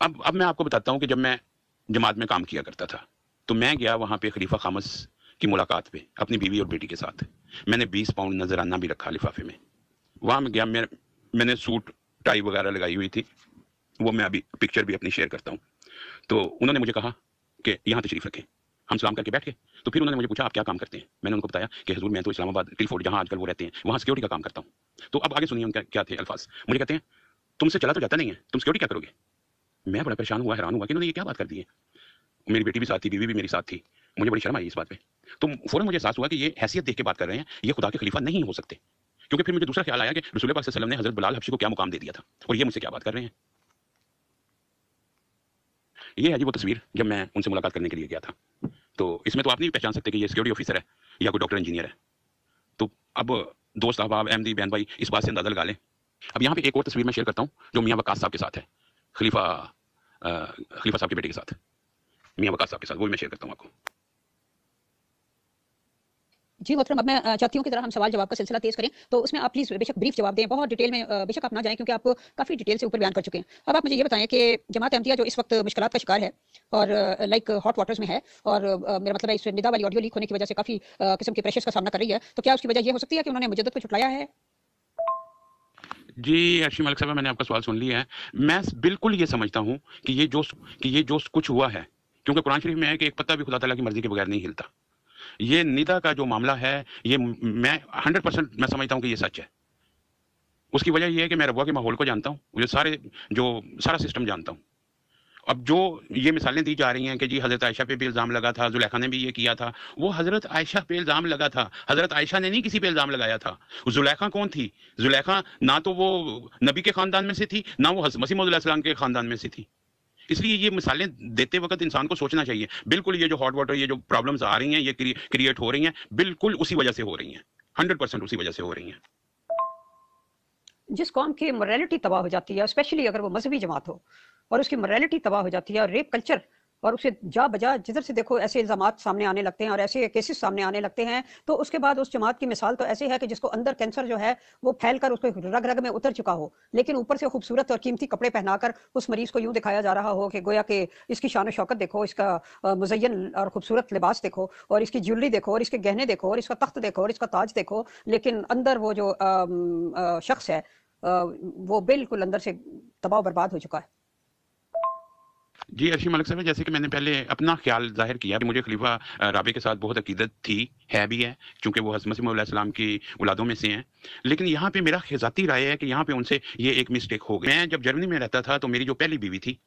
अब मैं आपको बताता हूँ कि जब मैं जमात में काम किया करता था तो मैं गया वहाँ पे खलीफा खामस की मुलाकात पे अपनी बीवी और बेटी के साथ। मैंने 20 पाउंड नजराना भी रखा लिफाफे में। वहाँ में गया, मैंने सूट टाई वगैरह लगाई हुई थी, वो मैं अभी पिक्चर भी अपनी शेयर करता हूँ। तो उन्होंने मुझे कहा कि यहाँ तशरीफ रखें। हम सलाम करके बैठ गए। तो फिर उन्होंने मुझे पूछा आप क्या काम करते हैं। मैंने उनको बताया कि हजूर मैं तो इस्लामाबाद टिलफोर्ड जहाँ आजकल वो रहते हैं वहाँ सिक्योरिटी का काम करता हूँ। तो अब आगे सुनिए उनका क्या थे अल्फाज। मुझे कहते हैं तुमसे चला तो जाता नहीं है, तुम सिक्योरिटी क्या करोगे। मैं बड़ा परेशान हुआ, हैरान हुआ कि इन्होंने ये क्या बात कर दी है। मेरी बेटी भी साथ थी, बीवी भी मेरी साथ थी। मुझे बड़ी शर्म आई इस बात पे। तो फौरन मुझे एहसास हुआ कि ये हैसियत देख के बात कर रहे हैं, ये खुदा के खलीफा नहीं हो सकते। क्योंकि फिर मुझे दूसरा ख्याल आया कि रसूल पाक सल्लल्लाहु अलैहि वसल्लम ने हजरत बिलाल हबशी को क्या मुकाम दे दिया था और ये मुझसे क्या बात कर रहे हैं। ये है जी वो तस्वीर जब मैं उनसे मुलाकात करने के लिए गया था। तो इसमें तो आप नहीं पहचान सकते कि ये सिक्योरिटी ऑफिसर है या कोई डॉक्टर इंजीनियर है। तो अब दोस्त अहबाब अहमदी बहन भाई इस बात से अंदाजा लगा लें। अब यहाँ पे एक और तस्वीर मैं शेयर करता हूँ जो मियाँ वकास साहब के साथ है, खलीफा साहब के बेटे के साथ, मियाँ वकास साहब के साथ, वो भी मैं शेयर करता हूँ आपको। जी मोहतरम, अब मैं चाहती हूँ कि जरा हम सवाल जवाब का सिलसिला तेज करें, तो उसमें आप प्लीज़ बेशक ब्रीफ जवाब दें, बहुत डिटेल में बेशक आप ना जाएं क्योंकि आप काफ़ी डिटेल से ऊपर बयान कर चुके हैं। अब आप मुझे ये बताएं कि जमात अहमदिया जो इस वक्त मुश्किलात का शिकार है और लाइक हॉट वाटर्स में है और मेरा मतलब है इस निदा वाली ऑडियो लीक होने की वजह से काफ़ी किस्म के प्रेशर्स का सामना कर रही है, तो क्या उसकी वजह ये हो सकती है कि उन्होंने मुजद्दद को छुटलाया है? जी अर्शी मलिक साहब, मैंने आपका सवाल सुन लिया है। मैं बिल्कुल ये समझता हूँ कि ये जो कुछ हुआ है, क्योंकि कुरान शरीफ में है कि एक पत्ता भी खुदा ताला की मर्जी के बगैर नहीं हिलता। ये निदा का जो मामला है, ये मैं 100% मैं समझता हूँ कि ये सच है। उसकी वजह ये है कि मैं रबुआ के माहौल को जानता हूँ, मुझे सारा सिस्टम जानता हूँ। अब जो ये मिसालें दी जा रही हैं कि जी हजरत आयशा पे भी इल्ज़ाम लगा था, जुलेखा ने भी ये किया था, वो हजरत आयशा पे इल्ज़ाम लगा था, हजरत आयशा ने नहीं किसी पे इल्ज़ाम लगाया था। जुलेखा कौन थी? जुलेखा ना तो वो नबी के खानदान में से थी, ना वो मसीह मौद अलैहिस्सलाम के खानदान में से थी। इसलिए ये मिसालें देते वक्त इंसान को सोचना चाहिए। बिल्कुल ये जो हॉट वाटर, ये जो प्रॉब्लम्स आ रही हैं, ये क्रिएट हो रही हैं, बिल्कुल उसी वजह से हो रही हैं, 100% उसी वजह से हो रही हैं। जिस कौम की मोरालिटी तबाह हो जाती है, स्पेशली अगर वो मजहबी जमात हो और उसकी मोरालिटी तबाह हो जाती है और रेप कल्चर और उसे जा बजा जिधर से देखो ऐसे इल्जामात सामने आने लगते हैं और ऐसे केसेस सामने आने लगते हैं, तो उसके बाद उस जमात की मिसाल तो ऐसे है कि जिसको अंदर कैंसर जो है वो फैल कर उसको रग रग में उतर चुका हो, लेकिन ऊपर से खूबसूरत और कीमती कपड़े पहनाकर उस मरीज को यूं दिखाया जा रहा हो कि गोया कि इसकी शान शौकत देखो, इसका मुजयन और खूबसूरत लिबास देखो और इसकी ज्वेलरी देखो और इसके गहने देखो और इसका तख्त देखो और इसका ताज देखो, लेकिन अंदर वो जो शख्स है वो बिल्कुल अंदर से तबाह बर्बाद हो चुका है। जी अर्शी मलिक साहब, जैसे कि मैंने पहले अपना ख्याल जाहिर किया कि मुझे खलीफा राबे के साथ बहुत अकीदत थी, है भी है, क्योंकि वो हज़रत मसीह मौद अलैहिस्सलाम की औलादों में से हैं। लेकिन यहाँ पे मेरा ज़ाती राय है कि यहाँ पे उनसे ये एक मिस्टेक हो गई। मैं जब जर्मनी में रहता था तो मेरी जो पहली बीवी थी,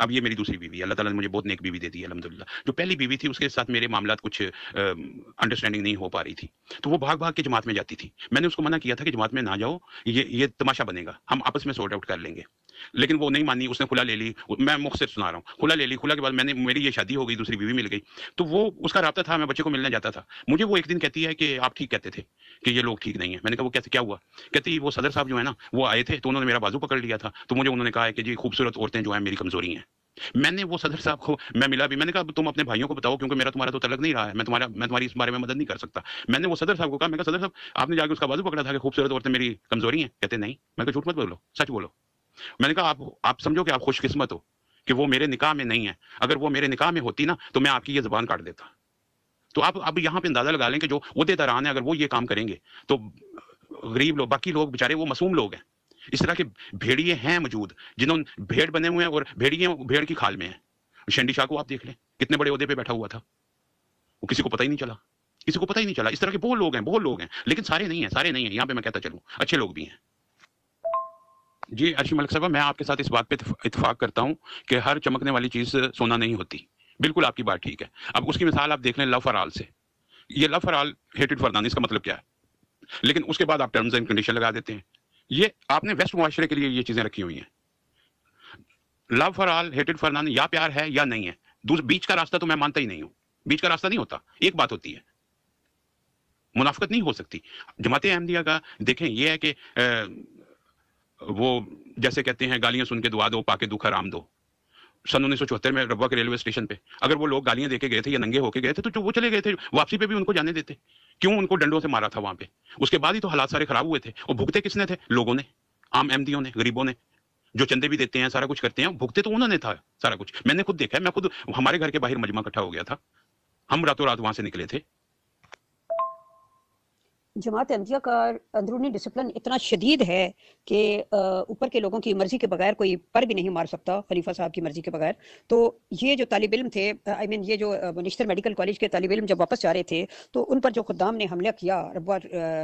अब ये मेरी दूसरी बीवी है, अल्लाह ताला ने मुझे बहुत नेक बीवी दे दी है अल्हम्दुलिल्लाह। जो पहली बीवी थी उसके साथ मेरे मामलात कुछ अंडरस्टैंडिंग नहीं हो पा रही थी, तो वो भाग भाग के जमात में जाती थी। मैंने उसको मना किया था कि जमात में ना जाओ, ये तमाशा बनेगा, हम आपस में सॉर्ट आउट कर लेंगे। लेकिन वो नहीं मानी, उसने खुला ले ली। मैं मुख्तसर सुना रहा हूँ, खुला ले ली। खुला के बाद मेरी ये शादी हो गई, दूसरी बीवी मिल गई। तो वो उसका राब्ता था, मैं बच्चे को मिलने जाता था। मुझे वो एक दिन कहती है कि आप ठीक कहते थे कि ये लोग ठीक नहीं है। मैंने कहा वो कैसे, क्या हुआ? कहती वो सदर साहब जो है ना, वो आए थे तो उन्होंने मेरा बाजू पकड़ लिया था, तो मुझे उन्होंने कहा है कि जी खूबसूरत औरतें जो है मेरी कमजोरी हैं। मैंने वो सदर साहब को मैं मिला भी, मैंने कहा तुम अपने भाइयों को बताओ, क्योंकि मेरा तुम्हारा तो तलक नहीं रहा है, मैं तुम्हारी इस बारे में मदद नहीं कर सकता। मैंने वो सदर साहब को कहा, मैं कहा सदर साहब आपने जाके उसका बाजू पकड़ा था कि खूबसूरत औरतें मेरी कमजोरी हैं? कहते नहीं। मैं कहा झूठ मत बोलो, सच बोलो। मैंने कहा आप समझो कि आप खुशकिस्मत हो कि वो मेरे निकाह में नहीं है। अगर वो मेरे निकाह में होती ना तो मैं आपकी ये जुबान काट देता। तो आप अब यहाँ पे अंदाजा लगा लें कि जो ओहदेदारान है अगर वो ये काम करेंगे तो गरीब लोग, बाकी लोग बेचारे वो मासूम लोग हैं। इस तरह के भेड़िए हैं मौजूद जिन्होंने भेड़ बने हुए हैं और भेड़ की खाल में है। शेंडी शाह को आप देख लें, कितने बड़े ओहदे पे बैठा हुआ था, वो किसी को पता ही नहीं चला, किसी को पता ही नहीं चला। इस तरह के बहुत लोग हैं, लेकिन सारे नहीं है यहाँ पे मैं कहता चलूं, अच्छे लोग भी हैं। जी अर्शी मलिक साहब, मैं आपके साथ इस बात पे इत्तेफाक करता हूं कि हर चमकने वाली चीज सोना नहीं होती। बिल्कुल आपकी बात ठीक है। अब उसकी मिसाल आप देख लें लव फॉर ऑल से। ये लव फॉर ऑल हेटेड फॉर नन, इसका मतलब क्या है? लेकिन उसके बाद आप टर्म्स एंड कंडीशन लगा देते हैं। ये आपने वेस्ट मुआशरे के लिए ये चीजें रखी हुई हैं। लव फॉर ऑल हेटेड फॉर नन, या प्यार है या नहीं है। बीच का रास्ता तो मैं मानता ही नहीं हूं। बीच का रास्ता नहीं होता, एक बात होती है, मुनाफिकत नहीं हो सकती। जमात अहमदिया का देखें ये है कि वो जैसे कहते हैं गालियां सुन के दुआ दो, पाके दुख आराम दो। सन 1974 में रब्बा के रेलवे स्टेशन पे अगर वो लोग गालियां देके गए थे या नंगे होके गए थे तो जो वो चले गए थे, वापसी पे भी उनको जाने देते। क्यों उनको डंडों से मारा था वहां पे? उसके बाद ही तो हालात सारे खराब हुए थे। और भुगते किसने थे? लोगों ने, आम अहमदियों ने, गरीबों ने। जो चंदे भी देते हैं, सारा कुछ करते हैं, भुगते तो उन्होंने था सारा कुछ। मैंने खुद देखा है, मैं खुद, हमारे घर के बाहर मजमा इकट्ठा हो गया था, हम रातों रात वहां से निकले थे। जमात अहमदिया का अंदरूनी डिसिप्लिन इतना शदीद है कि ऊपर के लोगों की मर्जी के बगैर कोई पर भी नहीं मार सकता, खलीफा साहब की मर्जी के बगैर। तो ये जो तालिब इल्म थे, आई मीन ये जो निश्तर मेडिकल कॉलेज के तालिब इल्म जब वापस जा रहे थे, तो उन पर जो खुद्दाम ने हमला किया रब्वा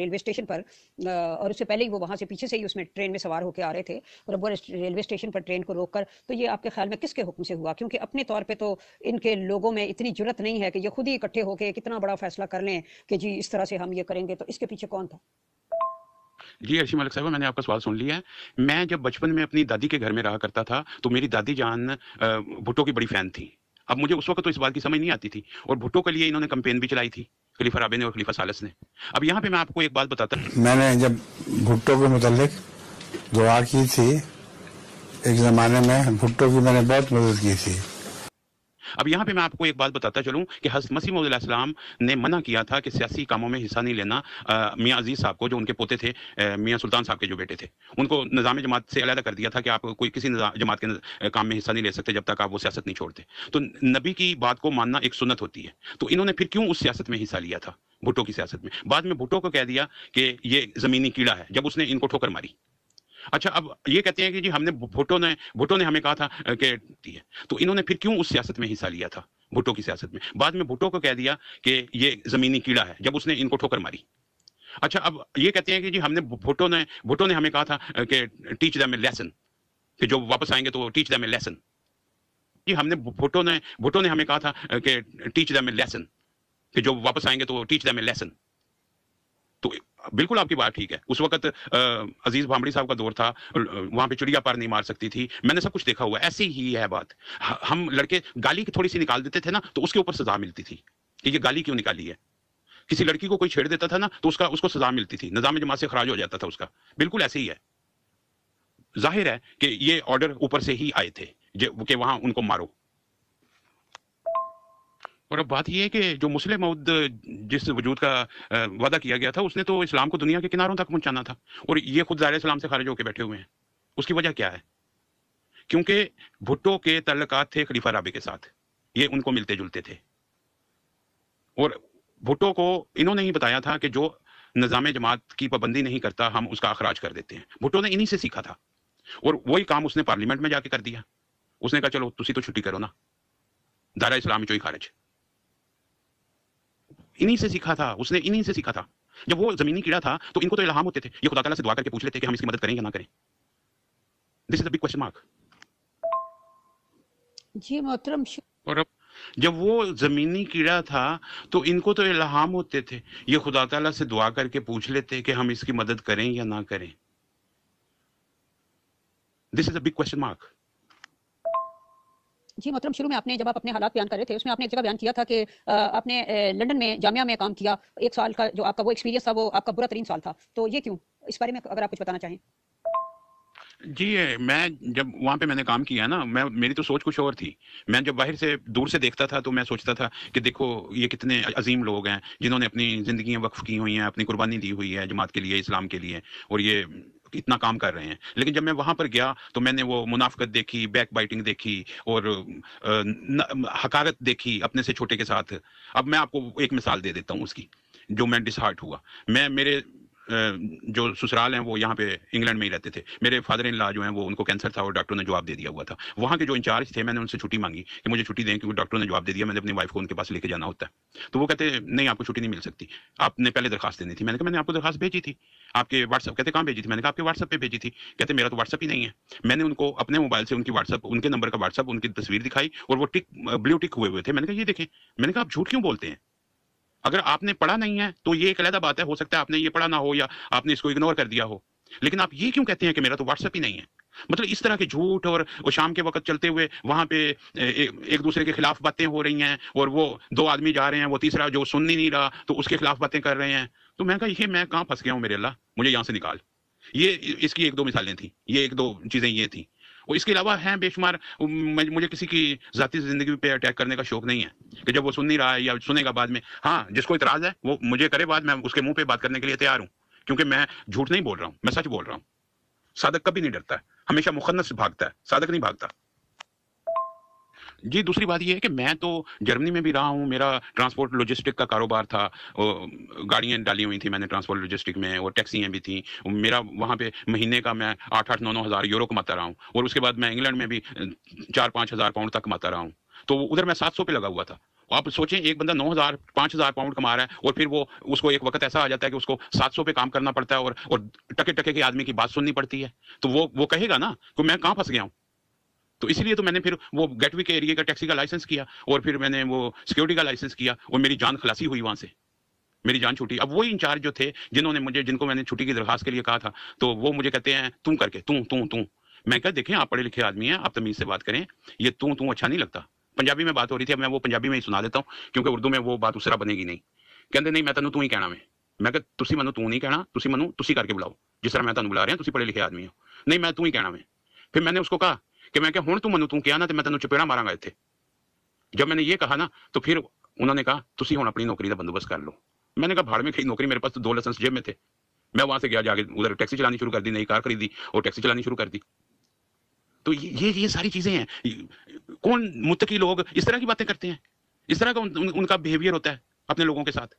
रेलवे स्टेशन पर, और उससे पहले ही वो वहाँ से पीछे से ही उसमें ट्रेन में सवार होकर आ रहे थे रब्वा रेलवे स्टेशन पर ट्रेन को रोक कर, तो ये आपके ख्याल में किसके हुक्म से हुआ? क्योंकि अपने तौर पर तो इनके लोगों में इतनी जुर्रत नहीं है कि ये खुद ही इकट्ठे होकर कितना बड़ा फैसला कर लें कि जी इस तरह से हम ये करेंगे। तो इसके पीछे कौन था? जी, अर्शी मलिक साहिबा, मैंने आपका सवाल सुन लिया है। मैं जब बचपन में अपनी दादी के घर में रहा करता था, तो मेरी दादी जान भुट्टो की बड़ी फ़ैन थी। अब मुझे उस वक़्त तो इस बात की समझ नहीं आती थी, और भुट्टो के लिए इन्होंने कैंपेन भी चलाई थी, खलीफा राबे ने और खलीफा सालिस ने। अब यहाँ पे मैं आपको एक बात बताता मैंने जब भुट्टो के मुतालिक दुआ की थी, एक ज़माने में भुट्टो की मैंने बहुत मदद की थी। अब यहाँ पे मैं आपको एक बात बताता चलूं कि हज़रत मसीह मौऊद अलैहिस्सलाम ने मना किया था कि सियासी कामों में हिस्सा नहीं लेना। मियाँ अजीज़ साहब को, जो उनके पोते थे, मियाँ सुल्तान साहब के जो बेटे थे, उनको निज़ाम जमात से अलहदा कर दिया था कि आप कोई किसी जमात के काम में हिस्सा नहीं ले सकते जब तक आप वो सियासत नहीं छोड़ते। तो नबी की बात को मानना एक सुन्नत होती है। तो इन्होंने फिर क्यों उस सियासत में हिस्सा लिया था, भुट्टो की सियासत में? बाद में भुट्टो को कह दिया कि ये ज़मीनी कीड़ा है, जब उसने इनको ठोकर मारी। अच्छा, अब ये कहते हैं कि जी हमने, भुट्टो ने हमें कहा था कि, तो इन्होंने फिर क्यों उस सियासत में हिस्सा लिया था, भुट्टो की सियासत में? बाद में भुट्टो को कह दिया कि ये ज़मीनी कीड़ा है, जब उसने इनको ठोकर मारी। अच्छा, अब ये कहते हैं कि जी हमने, भुट्टो ने हमें कहा था कि टीच देम ए लेसन, कि जो वापस आएंगे तो टीच देम ए लेसन। जी हमने, भुट्टो ने हमें कहा था कि टीच देम ए लेसन, कि जो वापस आएंगे तो टीच देम ए लेसन। तो बिल्कुल आपकी बात ठीक है। उस वक्त अजीज भामड़ी साहब का दौर था, वहां पे चिड़िया पार नहीं मार सकती थी। मैंने सब कुछ देखा हुआ है, ऐसे ही है बात। हम लड़के गाली की थोड़ी सी निकाल देते थे ना, तो उसके ऊपर सजा मिलती थी कि ये गाली क्यों निकाली है। किसी लड़की को कोई छेड़ देता था ना, तो उसको सजा मिलती थी, निजाम जमात से खराज हो जाता था उसका। बिल्कुल ऐसे ही है। जाहिर है कि ये ऑर्डर ऊपर से ही आए थे कि वहां उनको मारो। और अब बात यह है कि जो मुस्लिम मौद जिस वजूद का वादा किया गया था, उसने तो इस्लाम को दुनिया के किनारों तक पहुंचाना था, और ये खुद ज़ाहिर इस्लाम से खारिज होकर बैठे हुए हैं। उसकी वजह क्या है? क्योंकि भुट्टो के तल्लुकात थे खलीफा राबे के साथ, ये उनको मिलते जुलते थे, और भुट्टो को इन्होंने ही बताया था कि जो निज़ाम जमात की पाबंदी नहीं करता, हम उसका अखराज कर देते हैं। भुट्टो ने इन्हीं से सीखा था, और वही काम उसने पार्लियामेंट में जाके कर दिया। उसने कहा चलो तुसी तो छुट्टी करो ना, दायरा इस्लाम चो ही खारिज। इन्हीं से सीखा था उसने, इन्हीं से सीखा था। जब वो जमीनी कीड़ा था, तो इनको तो इल्हाम होते थे, ये खुदा ताला से दुआ करके पूछ लेते कि हम इसकी मदद करें या ना करें। This is the big question mark. जी मोहतरम, और अब जब वो जमीनी कीड़ा था, तो इनको तो इल्हाम होते थे, ये खुदा ताला से दुआ करके पूछ लेते कि हम इसकी मदद करें या ना करें। This is the big question mark. जी मोहतरम, शुरू में आपने, जब आप अपने हालात बयान कर रहे थे, उसमें आपने एक जगह बयान किया था कि आपने लंदन में जामिया में काम किया, 1 साल का जो आपका वो एक्सपीरियंस था, वो आपका बुरा तरीन साल था। तो ये क्यों? इस बारे में अगर आप कुछ बताना चाहें। जी, मैं जब वहाँ पे मैंने काम किया ना, मेरी तो सोच कुछ और थी। मैं जब बाहर से दूर से देखता था, तो मैं सोचता था कि देखो ये कितने अजीम लोग हैं, जिन्होंने अपनी ज़िंदगियाँ वक्फ की हुई हैं, अपनी कुर्बानी दी हुई है जमात के लिए, इस्लाम के लिए, और ये इतना काम कर रहे हैं। लेकिन जब मैं वहाँ पर गया, तो मैंने वो मुनाफ़िकत देखी, बैक बाइटिंग देखी, और हकारत देखी अपने से छोटे के साथ। अब मैं आपको एक मिसाल दे देता हूँ उसकी, जो मैं डिसहार्ट हुआ। मेरे जो ससुराल हैं वो यहाँ पे इंग्लैंड में ही रहते थे। मेरे फादर इन लॉ जो हैं, वो, उनको कैंसर था, और डॉक्टर ने जवाब दे दिया हुआ था। वहाँ के जो इंचार्ज थे, मैंने उनसे छुट्टी मांगी कि मुझे छुट्टी दें, क्योंकि डॉक्टर ने जवाब दे दिया, मैंने अपनी वाइफ को उनके पास लेके जाना होता है। तो वो कहते नहीं, आपको छुट्टी नहीं मिल सकती, आपने पहले दरखास्त देनी थी। मैंने कहा मैंने आपको दरखास्त भेजी थी, आपके व्हाट्सअप। कहते कहाँ भेजी थी? मैंने कहा आपके व्हाट्सअप पे भेजी थी। कहते मेरा तो व्हाट्सअप ही नहीं है। मैंने उनको अपने मोबाइल से उनकी व्हाट्सअप, उनके नंबर का व्हाट्सअप, उनकी तस्वीर दिखाई, और वो ब्लू टिक हुए थे। मैंने कहा ये देखें। मैंने कहा आप झूठ क्यों बोलते हैं? अगर आपने पढ़ा नहीं है तो ये एक अलग बात है, हो सकता है आपने ये पढ़ा ना हो, या आपने इसको इग्नोर कर दिया हो, लेकिन आप ये क्यों कहते हैं कि मेरा तो व्हाट्सएप ही नहीं है? मतलब इस तरह के झूठ, और वो शाम के वक्त चलते हुए वहां पे एक दूसरे के खिलाफ बातें हो रही हैं, और वो 2 आदमी जा रहे हैं, वो तीसरा जो सुन ही नहीं रहा, तो उसके खिलाफ बातें कर रहे हैं। तो मैं कहा ये मैं कहाँ फंस गया हूँ, मेरे अल्लाह मुझे यहाँ से निकाल। ये इसकी 1-2 मिसालें थी, ये 1-2 चीजें ये थी। और इसके अलावा हैं बेशुमार। मुझे किसी की जाती जिंदगी पे अटैक करने का शौक नहीं है, कि जब वो सुन नहीं रहा है या सुनेगा बाद में। हाँ, जिसको इतराज है वो मुझे करे बाद, मैं उसके मुंह पे बात करने के लिए तैयार हूँ, क्योंकि मैं झूठ नहीं बोल रहा हूँ, मैं सच बोल रहा हूँ। सादक कभी नहीं डरता है। हमेशा मुखन्नस भागता है, साधक नहीं भागता। जी, दूसरी बात ये है कि मैं तो जर्मनी में भी रहा हूँ, मेरा ट्रांसपोर्ट लॉजिस्टिक का कारोबार था। गाड़ियाँ डाली हुई थी मैंने ट्रांसपोर्ट लॉजिस्टिक में, और टैक्सियाँ भी थी। मेरा वहाँ पे महीने का मैं 8-8, 9-9 हज़ार यूरो कमाता रहा हूँ, और उसके बाद मैं इंग्लैंड में भी 4-5 हज़ार पाउंड तक कमाता रहा हूँ। तो उधर मैं 700 पे लगा हुआ था। आप सोचें, एक बंदा 9,000 5,000 पाउंड कमा रहा है, और फिर वो उसको एक वक्त ऐसा आ जाता है कि उसको 700 पे काम करना पड़ता है, और टके टके के आदमी की बात सुननी पड़ती है। तो वो कहेगा ना कि मैं कहाँ फंस गया हूँ। तो इसलिए तो मैंने फिर वो गेटवे के एरिया का टैक्सी का लाइसेंस किया, और फिर मैंने वो सिक्योरिटी का लाइसेंस किया, और मेरी जान खलासी हुई वहां से, मेरी जान छूटी। अब वही इंचार्ज जो थे, जिनको मैंने छुट्टी की दरखास्त के लिए कहा था, तो वो मुझे कहते हैं तू करके, तू। मैं कहा देखें, आप पढ़े लिखे आदमी हैं, आप तमीज से बात करें, ये तू अच्छा नहीं लगता। पंजाबी में बात हो रही थी, अब मैं वो पंजाबी में ही सुना देता हूँ, क्योंकि उर्दू में वो बात उस तरह बनेगी नहीं। कहते नहीं, मैं तेनों तू ही कहना। मैं कहा तुसी मैनू तू नहीं कहना, तुसी मैनू तुसी करके बुलाओ, जिस तरह मैं तुहानू बुला रहा हूं, तुसी पढ़े लिखे आदमी हो। नहीं, मैं तू ही कहना। फिर मैंने उसको कहा कि मैं क्या हुण तू मैनू तू किया ना, तो मैं तेनों चपेड़ा मारांगा इत्थे। जब मैंने ये कहा ना, तो फिर उन्होंने कहा तुसी हुण अपनी नौकरी का बंदोबस्त कर लो। मैंने कहा भाड़ में खड़ी नौकरी, मेरे पास तो 2 लाइसेंस जेब में थे। मैं वहां से गया, जाके उधर टैक्सी चलानी शुरू कर दी, नई कार खरीदी और टैक्सी चलानी शुरू कर दी। तो ये सारी चीजें हैं। कौन मुत्तकी लोग इस तरह की बातें करते हैं, इस तरह का उनका बिहेवियर होता है अपने लोगों के साथ।